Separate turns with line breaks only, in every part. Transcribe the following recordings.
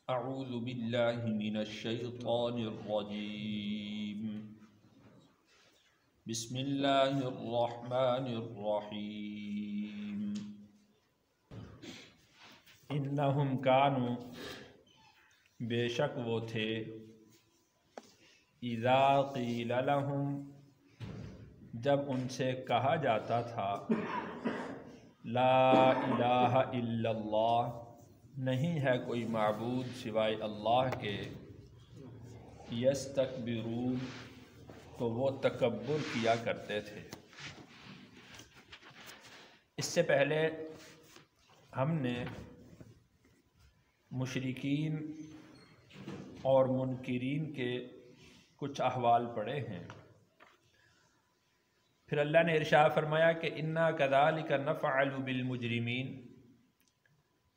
اعوذ باللہ من الشیطان الرجیم بسم اللہ الرحمن الرحیم انہم کانوا، بے شک وہ تھے، اذا قیل لہم، جب ان سے کہا جاتا تھا، لا الہ الا اللہ، نہیں ہے کوئی معبود سوائے اللہ کے، یستکبرون، تو وہ تکبر کیا کرتے تھے۔ اس سے پہلے ہم نے مشرکین اور منکرین کے کچھ احوال پڑھے ہیں۔ پھر اللہ نے ارشاد فرمایا کہ انا کذالک نفعل بالمجرمین،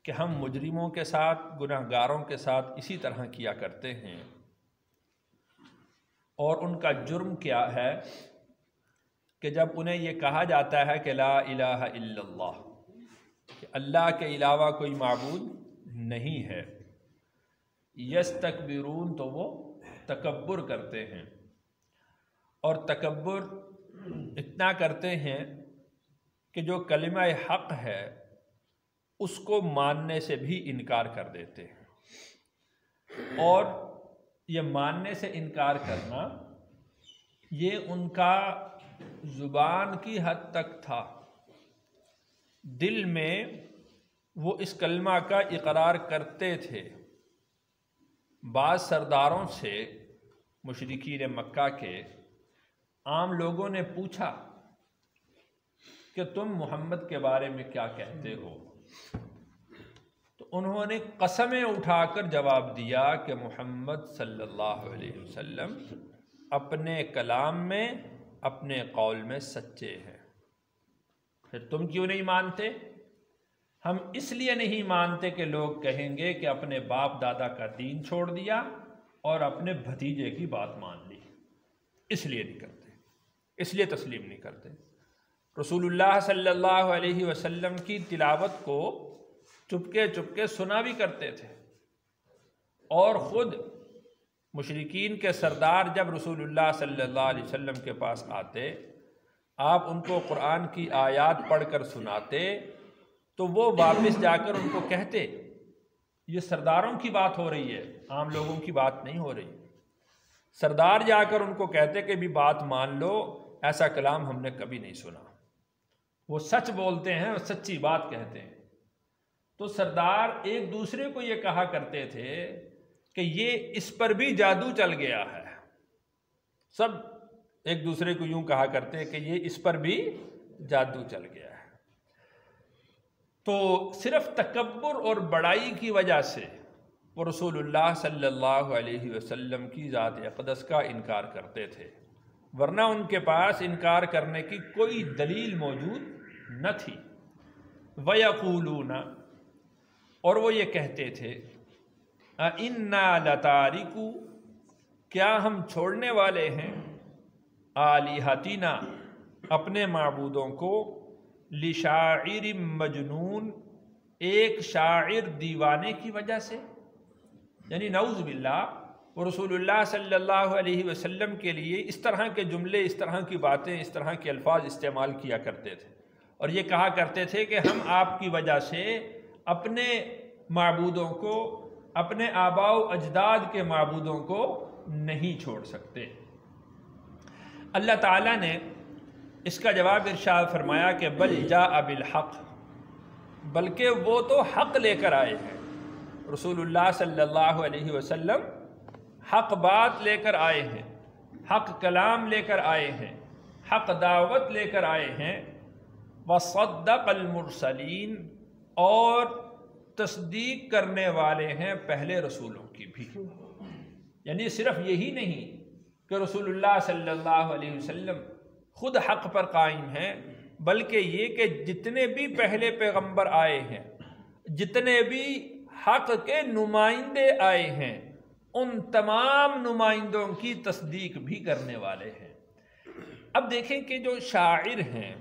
کہ ہم مجرموں کے ساتھ، گناہ گاروں کے ساتھ اسی طرح کیا کرتے ہیں۔ اور ان کا جرم کیا ہے کہ جب انہیں یہ کہا جاتا ہے کہ لا الہ الا اللہ، کہ اللہ کے علاوہ کوئی معبود نہیں ہے، یستکبرون، تو وہ تکبر کرتے ہیں۔ اور تکبر اتنا کرتے ہیں کہ جو کلمہ حق ہے اس کو ماننے سے بھی انکار کر دیتے ہیں۔ اور یہ ماننے سے انکار کرنا، یہ ان کا زبان کی حد تک تھا، دل میں وہ اس کلمہ کا اقرار کرتے تھے۔ بعض سرداروں سے، مشرکین مکہ کے عام لوگوں نے پوچھا کہ تم محمد کے بارے میں کیا کہتے ہو؟ تو انہوں نے قسمیں اٹھا کر جواب دیا کہ محمد صلی اللہ علیہ وسلم اپنے کلام میں، اپنے قول میں سچے ہیں۔ پھر تم کیوں نہیں مانتے؟ ہم اس لیے نہیں مانتے کہ لوگ کہیں گے کہ اپنے باپ دادا کا دین چھوڑ دیا اور اپنے بھتیجے کی بات مان لی، اس لیے نہیں کرتے، اس لیے تسلیم نہیں کرتے۔ رسول اللہ صلی اللہ علیہ وسلم کی تلاوت کو چپکے چپکے سنا بھی کرتے تھے، اور خود مشرکین کے سردار جب رسول اللہ صلی اللہ علیہ وسلم کے پاس آتے، آپ ان کو قرآن کی آیات پڑھ کر سناتے تو وہ واپس جا کر ان کو کہتے، یہ سرداروں کی بات ہو رہی ہے، عام لوگوں کی بات نہیں ہو رہی۔ سردار جا کر ان کو کہتے کہ بھی بات مان لو، ایسا کلام ہم نے کبھی نہیں سنا۔ وہ سچ بولتے ہیں اور سچی بات کہتے ہیں۔ تو سردار ایک دوسرے کو یہ کہا کرتے تھے کہ یہ اس پر بھی جادو چل گیا ہے۔ سب ایک دوسرے کو یوں کہا کرتے کہ یہ اس پر بھی جادو چل گیا ہے۔ تو صرف تکبر اور بڑائی کی وجہ سے وہ رسول اللہ صلی اللہ علیہ وسلم کی ذات اقدس کا انکار کرتے تھے، ورنہ ان کے پاس انکار کرنے کی کوئی دلیل موجود نہ تھی۔ وَيَقُولُونَ، اور وہ یہ کہتے تھے، اِنَّا لَتَارِكُ، کیا ہم چھوڑنے والے ہیں، آلِہَتِنَا، اپنے معبودوں کو، لِشَاعِرٍ مَجْنُون، ایک شاعر دیوانے کی وجہ سے۔ یعنی نعوذ باللہ، وہ رسول اللہ صلی اللہ علیہ وسلم کے لیے اس طرح کے جملے، اس طرح کی باتیں، اس طرح کے الفاظ استعمال کیا کرتے تھے، اور یہ کہا کرتے تھے کہ ہم آپ کی وجہ سے اپنے معبودوں کو، اپنے آباء و اجداد کے معبودوں کو نہیں چھوڑ سکتے۔ اللہ تعالیٰ نے اس کا جواب ارشاد فرمایا کہ بل جاء بالحق، بلکہ وہ تو حق لے کر آئے ہیں۔ رسول اللہ صلی اللہ علیہ وسلم حق بات لے کر آئے ہیں، حق کلام لے کر آئے ہیں، حق دعوت لے کر آئے ہیں۔ وصدق المرسلین، اور تصدیق کرنے والے ہیں پہلے رسولوں کی بھی۔ یعنی صرف یہی نہیں کہ رسول اللہ صلی اللہ علیہ وسلم خود حق پر قائم ہیں، بلکہ یہ کہ جتنے بھی پہلے پیغمبر آئے ہیں، جتنے بھی حق کے نمائندے آئے ہیں، ان تمام نمائندوں کی تصدیق بھی کرنے والے ہیں۔ اب دیکھیں کہ جو شاعر ہیں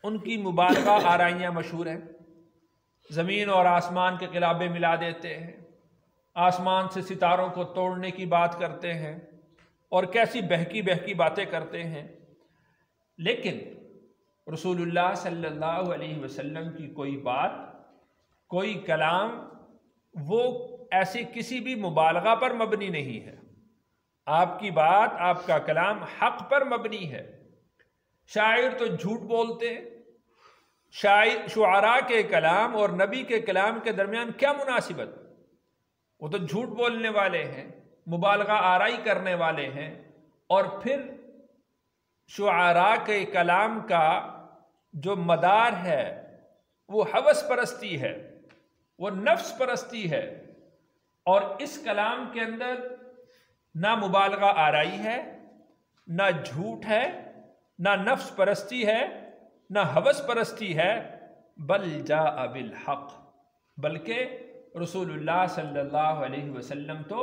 ان کی مبالغہ آرائیاں مشہور ہیں، زمین اور آسمان کے قلابے ملا دیتے ہیں، آسمان سے ستاروں کو توڑنے کی بات کرتے ہیں اور کیسی بہکی بہکی باتیں کرتے ہیں، لیکن رسول اللہ صلی اللہ علیہ وسلم کی کوئی بات، کوئی کلام وہ ایسی کسی بھی مبالغہ پر مبنی نہیں ہے۔ آپ کی بات، آپ کا کلام حق پر مبنی ہے۔ شاعر تو جھوٹ بولتے ہیں، شعراء کے کلام اور نبی کے کلام کے درمیان کیا مناسبت؟ وہ تو جھوٹ بولنے والے ہیں، مبالغہ آرائی کرنے والے ہیں، اور پھر شعراء کے کلام کا جو مدار ہے وہ ہوس پرستی ہے، وہ نفس پرستی ہے، اور اس کلام کے اندر نہ مبالغہ آرائی ہے، نہ جھوٹ ہے، نہ نفس پرستی ہے، نہ ہوس پرستی ہے، بل جاء بالحق، بلکہ رسول اللہ صلی اللہ علیہ وسلم تو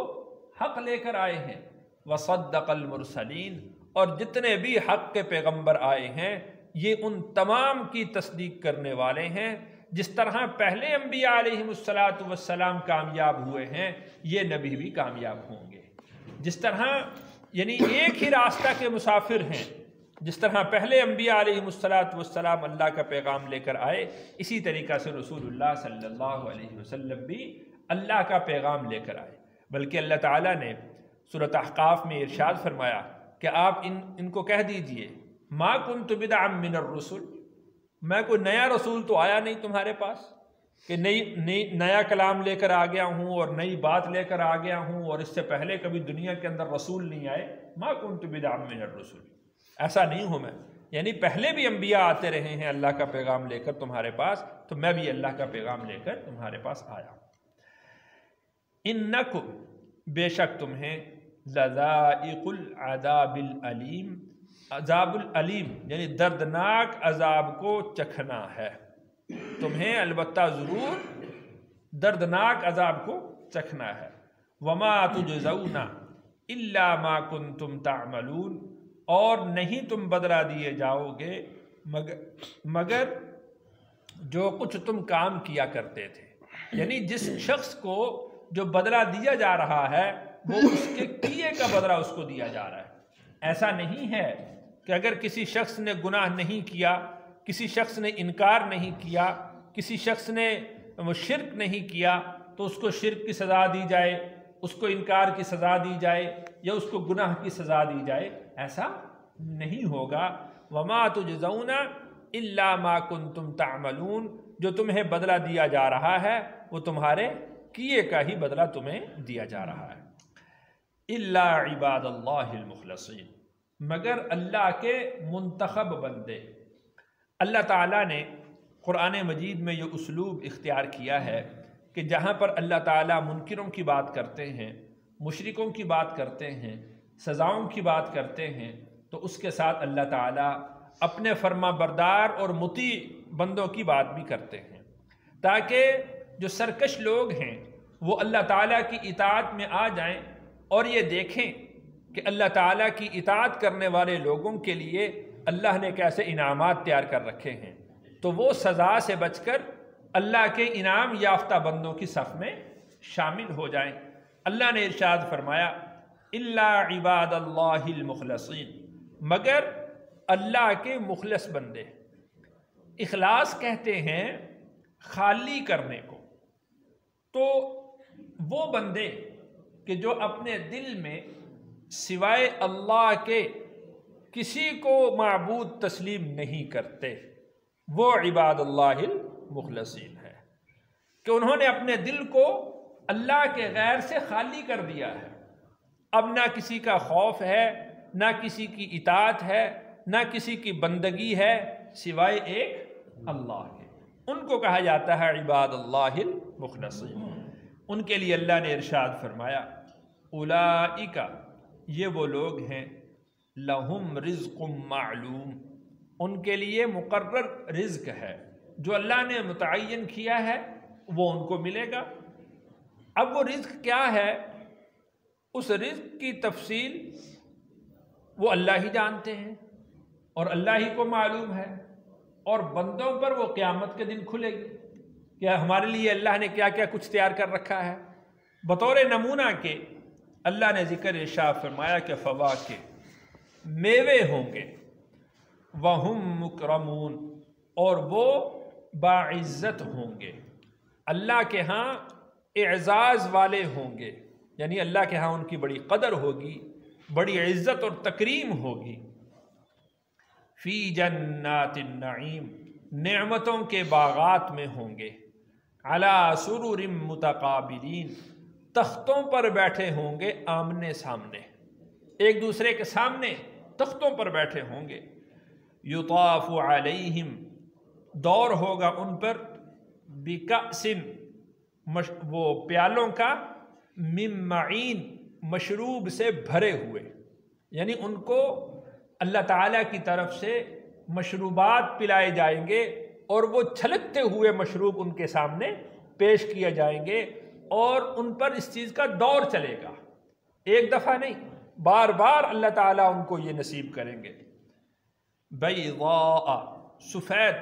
حق لے کر آئے ہیں۔ وصدق المرسلین، اور جتنے بھی حق کے پیغمبر آئے ہیں یہ ان تمام کی تصدیق کرنے والے ہیں۔ جس طرح پہلے انبیاء علیہم السلام کامیاب ہوئے ہیں، یہ نبی بھی کامیاب ہوں گے۔ جس طرح یعنی ایک ہی راستہ کے مسافر ہیں، جس طرح پہلے انبیاء علیہم السلام اللہ کا پیغام لے کر آئے، اسی طریقہ سے رسول اللہ صلی اللہ علیہ وسلم بھی اللہ کا پیغام لے کر آئے۔ بلکہ اللہ تعالیٰ نے سورۃ احقاف میں ارشاد فرمایا کہ آپ ان کو کہہ دیجئے ما کنت بدعا من الرسل، میں کوئی نیا رسول تو آیا نہیں تمہارے پاس کہ نیا کلام لے کر آ گیا ہوں اور نئی بات لے کر آ گیا ہوں، اور اس سے پہلے کبھی دنیا کے اندر رسول نہیں آئے۔ ما کنت بدعا من الرسل، ایسا نہیں ہوں میں، یعنی پہلے بھی انبیاء آتے رہے ہیں اللہ کا پیغام لے کر تمہارے پاس، تو میں بھی اللہ کا پیغام لے کر تمہارے پاس آیا ہوں۔ انکم، بے شک تمہیں، لذائق العذاب العلیم، عذاب العلیم یعنی دردناک عذاب کو چکھنا ہے، تمہیں البتہ ضرور دردناک عذاب کو چکھنا ہے۔ وما تجزون الا ما کنتم تعملون، اور نہیں تم بدلہ دیے جاؤ گے مگر جو کچھ تم کام کیا کرتے تھے، یعنی جس شخص کو جو بدلہ دیا جا رہا ہے وہ اس کے کیے کا بدلہ اس کو دیا جا رہا ہے۔ ایسا نہیں ہے کہ اگر کسی شخص نے گناہ نہیں کیا، کسی شخص نے انکار نہیں کیا، کسی شخص نے شرک نہیں کیا تو اس کو شرک کی سزا دی جائے، اس کو انکار کی سزا دی جائے، یا اس کو گناہ کی سزا دی جائے، ایسا نہیں ہوگا۔ وما تجزون الا ما کنتم تعملون، جو تمہیں بدلہ دیا جا رہا ہے وہ تمہارے کیے کا ہی بدلہ تمہیں دیا جا رہا ہے۔ الا عباد اللہ المخلصین، مگر اللہ کے منتخب بندے۔ اللہ تعالیٰ نے قرآن مجید میں یہ اسلوب اختیار کیا ہے کہ جہاں پر اللہ تعالیٰ منکروں کی بات کرتے ہیں، مشرکوں کی بات کرتے ہیں، سزاؤں کی بات کرتے ہیں، تو اس کے ساتھ اللہ تعالیٰ اپنے فرما بردار اور مطیع بندوں کی بات بھی کرتے ہیں، تاکہ جو سرکش لوگ ہیں وہ اللہ تعالیٰ کی اطاعت میں آ جائیں اور یہ دیکھیں کہ اللہ تعالیٰ کی اطاعت کرنے والے لوگوں کے لیے اللہ نے کیسے انعامات تیار کر رکھے ہیں، تو وہ سزا سے بچ کر اللہ کے انعام یافتہ بندوں کی صف میں شامل ہو جائیں۔ اللہ نے ارشاد فرمایا الا عباد اللہ المخلصین، مگر اللہ کے مخلص بندے۔ اخلاص کہتے ہیں خالی کرنے کو، تو وہ بندے کہ جو اپنے دل میں سوائے اللہ کے کسی کو معبود تسلیم نہیں کرتے، وہ عباد اللہ المخلصین ہے، کہ انہوں نے اپنے دل کو اللہ کے غیر سے خالی کر دیا ہے۔ اب نہ کسی کا خوف ہے، نہ کسی کی اطاعت ہے، نہ کسی کی بندگی ہے سوائے ایک اللہ کے۔ ان کو کہا جاتا ہے عباد اللہ المخلصین۔ ان کے لیے اللہ نے ارشاد فرمایا اولئک، یہ وہ لوگ ہیں، لہم رزق معلوم، ان کے لیے مقرر رزق ہے، جو اللہ نے متعین کیا ہے وہ ان کو ملے گا۔ اب وہ رزق کیا ہے، اس رزق کی تفصیل وہ اللہ ہی جانتے ہیں اور اللہ ہی کو معلوم ہے، اور بندوں پر وہ قیامت کے دن کھلے گی کہ ہمارے لیے اللہ نے کیا کیا کچھ تیار کر رکھا ہے۔ بطور نمونہ کے اللہ نے ذکر ارشاد فرمایا کہ فواکہ میوے ہوں گے، وہم مکرمون اور وہ باعزت ہوں گے، اللہ کے ہاں اعزاز والے ہوں گے، یعنی اللہ کے ہاں ان کی بڑی قدر ہوگی، بڑی عزت اور تکریم ہوگی۔ فی جنات النعیم نعمتوں کے باغات میں ہوں گے، علی سرر متقابلین تختوں پر بیٹھے ہوں گے آمنے سامنے، ایک دوسرے کے سامنے تختوں پر بیٹھے ہوں گے۔ یطاف علیہم دور ہوگا ان پر بکأس وہ پیالوں کا، من معین مشروب سے بھرے ہوئے، یعنی ان کو اللہ تعالیٰ کی طرف سے مشروبات پلائے جائیں گے اور وہ چھلکتے ہوئے مشروب ان کے سامنے پیش کیے جائیں گے، اور ان پر اس چیز کا دور چلے گا، ایک دفعہ نہیں، بار بار اللہ تعالیٰ ان کو یہ نصیب کریں گے۔ بیضاء سفید،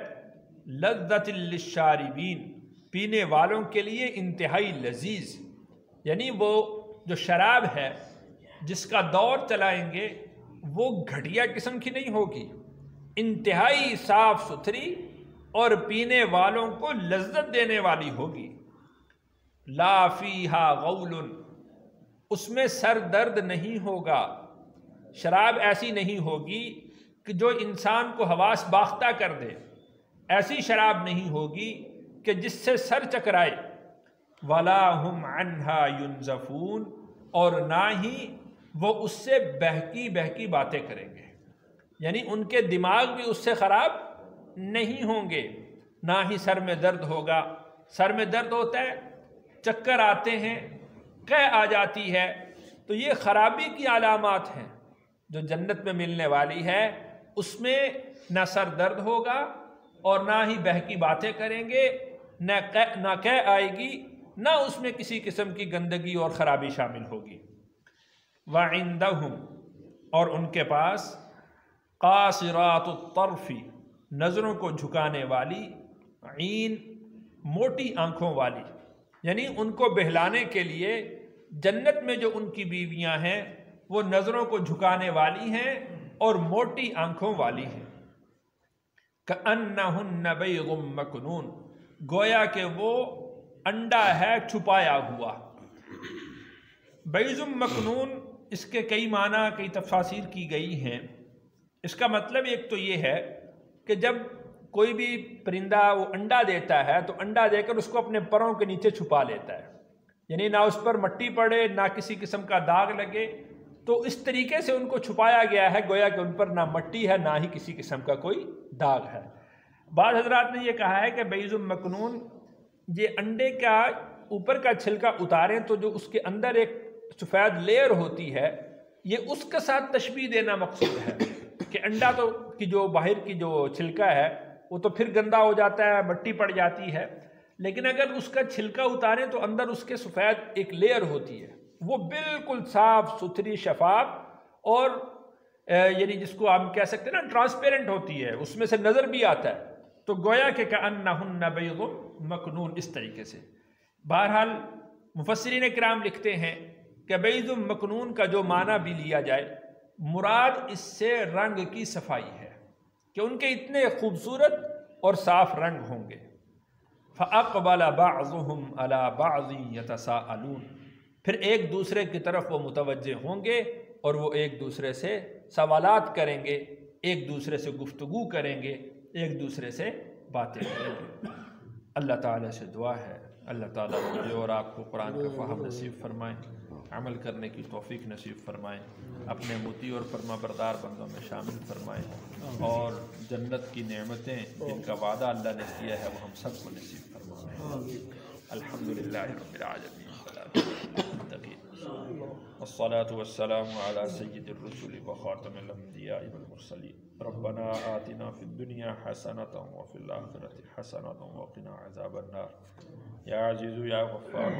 لذت للشاربین پینے والوں کے لیے انتہائی لذیذ، یعنی وہ جو شراب ہے جس کا دور چلائیں گے وہ گھٹیا قسم کی نہیں ہوگی، انتہائی صاف ستھری اور پینے والوں کو لذت دینے والی ہوگی۔ لا فیہا غول اس میں سر درد نہیں ہوگا، شراب ایسی نہیں ہوگی کہ جو انسان کو حواس باختہ کر دے، ایسی شراب نہیں ہوگی کہ جس سے سر چکرائے۔ ولا ہم عنہا ینزفون اور نہ ہی وہ اس سے بہکی بہکی باتیں کریں گے، یعنی ان کے دماغ بھی اس سے خراب نہیں ہوں گے، نہ ہی سر میں درد ہوگا۔ سر میں درد ہوتا ہے، چکر آتے ہیں، قے آ جاتی ہے، تو یہ خرابی کی علامات ہیں۔ جو جنت میں ملنے والی ہے اس میں نہ سر درد ہوگا اور نہ ہی بہکی باتیں کریں گے، نہ قے آئے گی، نہ اس میں کسی قسم کی گندگی اور خرابی شامل ہوگی۔ وعندہم اور ان کے پاس قاصرات الطرف نظروں کو جھکانے والی، عین موٹی آنکھوں والی، یعنی ان کو بہلانے کے لیے جنت میں جو ان کی بیویاں ہیں وہ نظروں کو جھکانے والی ہیں اور موٹی آنکھوں والی ہیں۔ کأنہن بیض مکنون گویا کہ وہ انڈا ہے چھپایا ہوا۔ بیض مکنون اس کے کئی معنی، کئی تفاسیر کی گئی ہیں۔ اس کا مطلب ایک تو یہ ہے کہ جب کوئی بھی پرندہ وہ انڈا دیتا ہے تو انڈا دے کر اس کو اپنے پروں کے نیچے چھپا لیتا ہے، یعنی نہ اس پر مٹی پڑے نہ کسی قسم کا داغ لگے، تو اس طریقے سے ان کو چھپایا گیا ہے گویا کہ ان پر نہ مٹی ہے نہ ہی کسی قسم کا کوئی داغ ہے۔ بعض حضرات نے یہ کہا ہے کہ بیض مکنون یہ انڈے کا اوپر کا چھلکا اتاریں تو جو اس کے اندر ایک سفید لیئر ہوتی ہے، یہ اس کے ساتھ تشبیہ دینا مقصود ہے کہ انڈا تو کی جو باہر کی جو چھلکا ہے وہ تو پھر گندا ہو جاتا ہے، مٹی پڑ جاتی ہے، لیکن اگر اس کا چھلکا اتاریں تو اندر اس کے سفید ایک لیئر ہوتی ہے، وہ بالکل صاف ستھری شفاف اور یعنی جس کو ہم کہہ سکتے ہیں نا ٹرانسپیرنٹ ہوتی ہے، اس میں سے نظر بھی آتا ہے، تو گویا کہ کأنہن بیض مکنون اس طریقے سے۔ بہرحال مفسرین کرام لکھتے ہیں کہ بیض مکنون کا جو معنی بھی لیا جائے، مراد اس سے رنگ کی صفائی ہے کہ ان کے اتنے خوبصورت اور صاف رنگ ہوں گے۔ فَأَقْبَلَ بَعْضُهُمْ عَلَى بَعْضٍ يَتَسَاءَلُونَ پھر ایک دوسرے کی طرف وہ متوجہ ہوں گے اور وہ ایک دوسرے سے سوالات کریں گے، ایک دوسرے سے گفتگو کریں گے، ایک دوسرے سے باتیں کریں گے۔ اللہ تعالیٰ سے دعا ہے اللہ تعالیٰ مجھے اور آپ کو قرآن کا فہم نصیب فرمائیں، عمل کرنے کی توفیق نصیب فرمائیں، اپنے مطیع اور فرما بردار بندوں میں شامل فرمائیں، اور جنت کی نعمتیں جن کا وعدہ اللہ نے کیا ہے وہ ہم سب کو نصیب فرمائیں۔ الحمدللہ رب العالمین والصلاة والسلام على سید الرسل وخاتم الانبیاء والمرسلین۔ ربنا آتنا فی الدنیا حسنة وفی الآخرة حسنة وقنا عذاب النار۔ یا عزیز یا غفار